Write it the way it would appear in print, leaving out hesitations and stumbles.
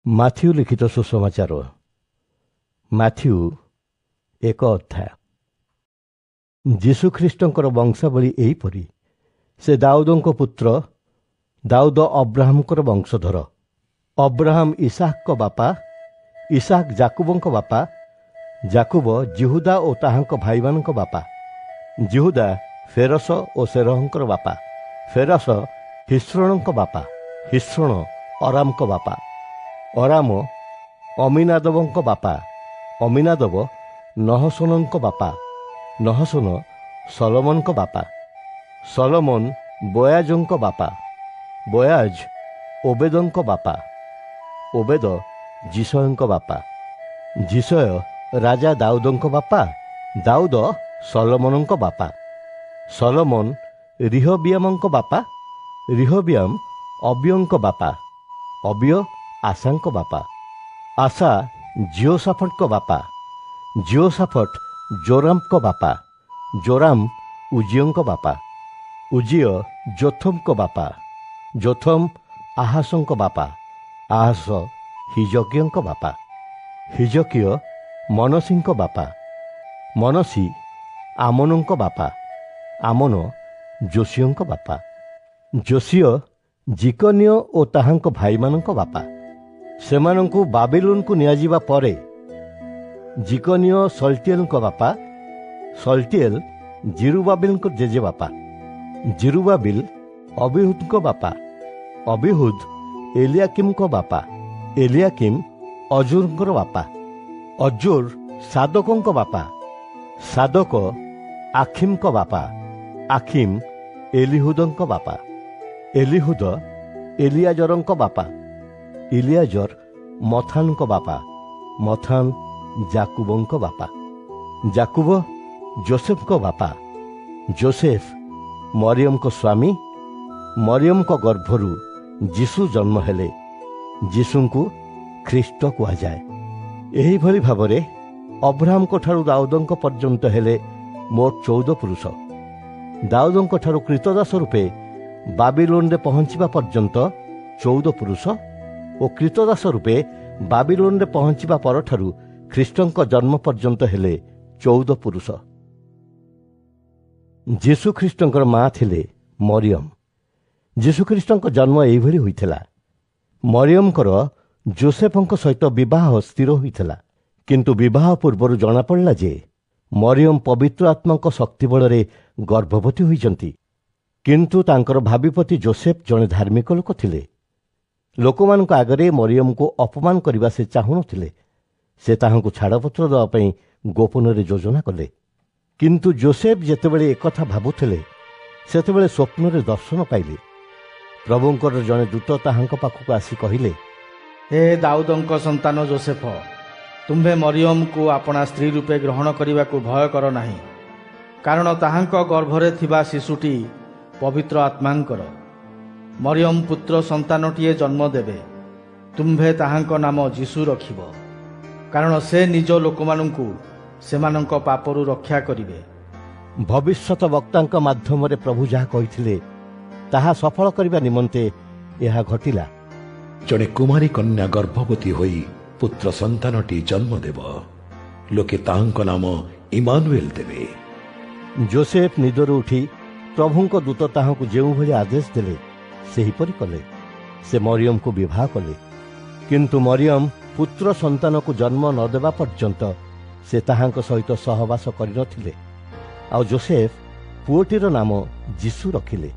Matthew ଲିଖିତ ସୁସମାଚାର Matthew 1 ଅଧ୍ୟାୟ। ଯୀଶୁଖ୍ରୀଷ୍ଟଙ୍କର ବଂଶାବଳୀ ଏହିପରି। ସେ ଦାଉଦଙ୍କ ପୁତ୍ର, ଦାଉଦ ଅବ୍ରାହମଙ୍କର ବଂଶଧର। ଅବ୍ରାହମ ଇସାକଙ୍କ ବାପା, ଇସାକ ଜାକୁବଙ୍କ ବାପା, ଜାକୁବ ଜିହୁଦା ଓ ତାହାଙ୍କ ଭାଇମାନଙ୍କ ବାପା। ଜିହୁଦା ଫେରସ ଓ ସେରହଙ୍କର ବାପା। ଫେରସ ହିସ୍ରୋଣଙ୍କ ବାପା। ହିସ୍ରୋଣ ଅରାମଙ୍କ ବାପା। ଅରାମ ଅମିନାଦବଙ୍କ ବାପା। ଅମିନାଦବ ନହଶୋନଙ୍କ ବାପା। ନହଶୋନ ସଲୋମନଙ୍କ ବାପା। ସଲୋମନ ବୋୟାଜଙ୍କ ବାପା। ବୋୟାଜ ଓବେଦଙ୍କ ବାପା। ଓବେଦ ଜିସୟଙ୍କ ବାପା। ଜିସୟ ରାଜା ଦାଉଦଙ୍କ ବାପା। ଦାଉଦ ସଲୋମନଙ୍କ ବାପା। ସଲୋମନ ରିହବିୟାମଙ୍କ ବାପା। ରିହବିୟାମ ଅବିୟଙ୍କ ବାପା। ଅବିୟ ଆଶାଙ୍କ ବାପା। ଆଶା ଜିଓସାଫଟଙ୍କ ବାପା। ଜିଓସାଫଟ ଜୋରାମଙ୍କ ବାପା। ଜୋରାମ ଉଜିୟଙ୍କ ବାପା। ଉଜିୟ ଯୋଥମଙ୍କ ବାପା। ଯୋଥମ ଆହାସଙ୍କ ବାପା। ଆହାସ ହିଜକିୟଙ୍କ ବାପା। ହିଜକିୟ ମନସିଙ୍କ ବାପା। ମନସି ଆମନଙ୍କ ବାପା। ଆମନ ଯୋଶୀୟଙ୍କ ବାପା। ଯୋଶୀୟ ଜିକନିୟ ଓ ତାହାଙ୍କ ଭାଇମାନଙ୍କ ବାପା। ସେମାନଙ୍କୁ ବାବିଲୋନକୁ ନିଆଯିବା ପରେ ଜିକନିୟ ସଲଟିଏଲଙ୍କ ବାପା। ସଲଟିଏଲ ଜିରୁବାବିଲଙ୍କ ଜେଜେବାପା। ଜିରୁବାବିଲ ଅବିହୁଦଙ୍କ ବାପା। ଅବିହୁଦ ଏଲିଆକିମଙ୍କ ବାପା। ଏଲିଆକିମ ଅଜୁରଙ୍କର ବାପା। ଅଜୁର ସାଦକଙ୍କ ବାପା। ସାଦକ ଆଖିମଙ୍କ ବାପା। ଆଖିମ ଏଲିହୁଦଙ୍କ ବାପା। ଏଲିହୁଦ ଏଲିଆଜରଙ୍କ ବାପା। ଇଲିଆଜର ମଥାନଙ୍କ ବାପା। ମଥାନ ଜାକୁବଙ୍କ ବାପା। ଜାକୁବ ଯୋସେଫଙ୍କ ବାପା। ଯୋସେଫ ମରିୟମଙ୍କ ସ୍ୱାମୀ। ମରିୟମଙ୍କ ଗର୍ଭରୁ ଯୀଶୁ ଜନ୍ମ ହେଲେ। ଯୀଶୁଙ୍କୁ ଖ୍ରୀଷ୍ଟ କୁହାଯାଏ। ଏହିଭଳି ଭାବରେ ଅବ୍ରାହମଙ୍କ ଠାରୁ ଦାଉଦଙ୍କ ପର୍ଯ୍ୟନ୍ତ ହେଲେ ମୋଟ 14 ପୁରୁଷ। ଦାଉଦଙ୍କ ଠାରୁ କ୍ରୀତଦାସ ରୂପେ ବାବିଲୋନରେ ପହଞ୍ଚିବା ପର୍ଯ୍ୟନ୍ତ 14 ପୁରୁଷ ଓ କ୍ରୀତଦାସ ରୂପେ ବାବିଲୋନରେ ପହଞ୍ଚିବା ପରଠାରୁ ଖ୍ରୀଷ୍ଟଙ୍କ ଜନ୍ମ ପର୍ଯ୍ୟନ୍ତ ହେଲେ 14 ପୁରୁଷ। ଯୀଶୁଖ୍ରୀଷ୍ଟଙ୍କର ମା ଥିଲେ ମରିୟମ। ଯୀଶୁଖ୍ରୀଷ୍ଟଙ୍କ ଜନ୍ମ ଏହିଭଳି ହୋଇଥିଲା। ମରିୟମଙ୍କର ଯୋସେଫଙ୍କ ସହିତ ବିବାହ ସ୍ଥିର ହୋଇଥିଲା। କିନ୍ତୁ ବିବାହ ପୂର୍ବରୁ ଜଣାପଡ଼ିଲା ଯେ ମରିୟମ ପବିତ୍ର ଆତ୍ମାଙ୍କ ଶକ୍ତି ବଳରେ ଗର୍ଭବତୀ ହୋଇଛନ୍ତି। କିନ୍ତୁ ତାଙ୍କର ଭାବିପତି ଯୋସେଫ ଜଣେ ଧାର୍ମିକ ଲୋକ ଥିଲେ। ଲୋକମାନଙ୍କ ଆଗରେ ମରିୟମକୁ ଅପମାନ କରିବା ସେ ଚାହୁଁନଥିଲେ। ସେ ତାହାଙ୍କୁ ଛାଡ଼ପତ୍ର ଦେବା ପାଇଁ ଗୋପନରେ ଯୋଜନା କଲେ। କିନ୍ତୁ ଯୋସେଫ ଯେତେବେଳେ ଏକଥା ଭାବୁଥିଲେ, ସେତେବେଳେ ସ୍ୱପ୍ନରେ ଦର୍ଶନ ପାଇଲେ। ପ୍ରଭୁଙ୍କର ଜଣେ ଦୂତ ତାହାଙ୍କ ପାଖକୁ ଆସି କହିଲେ, ହେ ଦାଉଦଙ୍କ ସନ୍ତାନ ଯୋସେଫ, ତୁମ୍ଭେ ମରିୟମକୁ ଆପଣା ସ୍ତ୍ରୀ ରୂପେ ଗ୍ରହଣ କରିବାକୁ ଭୟ କର ନାହିଁ। କାରଣ ତାହାଙ୍କ ଗର୍ଭରେ ଥିବା ଶିଶୁଟି ପବିତ୍ର ଆତ୍ମାଙ୍କର। ମରିୟମ ପୁତ୍ର ସନ୍ତାନଟିଏ ଜନ୍ମ ଦେବେ। ତୁମ୍ଭେ ତାହାଙ୍କ ନାମ ଯୀଶୁ ରଖିବ। କାରଣ ସେ ନିଜ ଲୋକମାନଙ୍କୁ ସେମାନଙ୍କ ପାପରୁ ରକ୍ଷା କରିବେ। ଭବିଷ୍ୟତ ବକ୍ତାଙ୍କ ମାଧ୍ୟମରେ ପ୍ରଭୁ ଯାହା କହିଥିଲେ ତାହା ସଫଳ କରିବା ନିମନ୍ତେ ଏହା ଘଟିଲା। ଜଣେ କୁମାରୀ କନ୍ୟା ଗର୍ଭବତୀ ହୋଇ ପୁତ୍ର ସନ୍ତାନଟି ଜନ୍ମ ଦେବ। ଲୋକେ ତାହାଙ୍କ ନାମ ଇମାନୁଏଲ ଦେବେ। ଯୋସେଫ ନିଦରୁ ଉଠି ପ୍ରଭୁଙ୍କ ଦୂତ ତାହାଙ୍କୁ ଯେଉଁଭଳି ଆଦେଶ ଦେଲେ ସେହିପରି କଲେ। ସେ ମରିୟମକୁ ବିବାହ କଲେ। କିନ୍ତୁ ମରିୟମ ପୁତ୍ର ସନ୍ତାନକୁ ଜନ୍ମ ନ ଦେବା ପର୍ଯ୍ୟନ୍ତ ସେ ତାହାଙ୍କ ସହିତ ସହବାସ କରିନଥିଲେ। ଆଉ ଯୋସେଫ ପୁଅଟିର ନାମ ଯୀଶୁ ରଖିଲେ।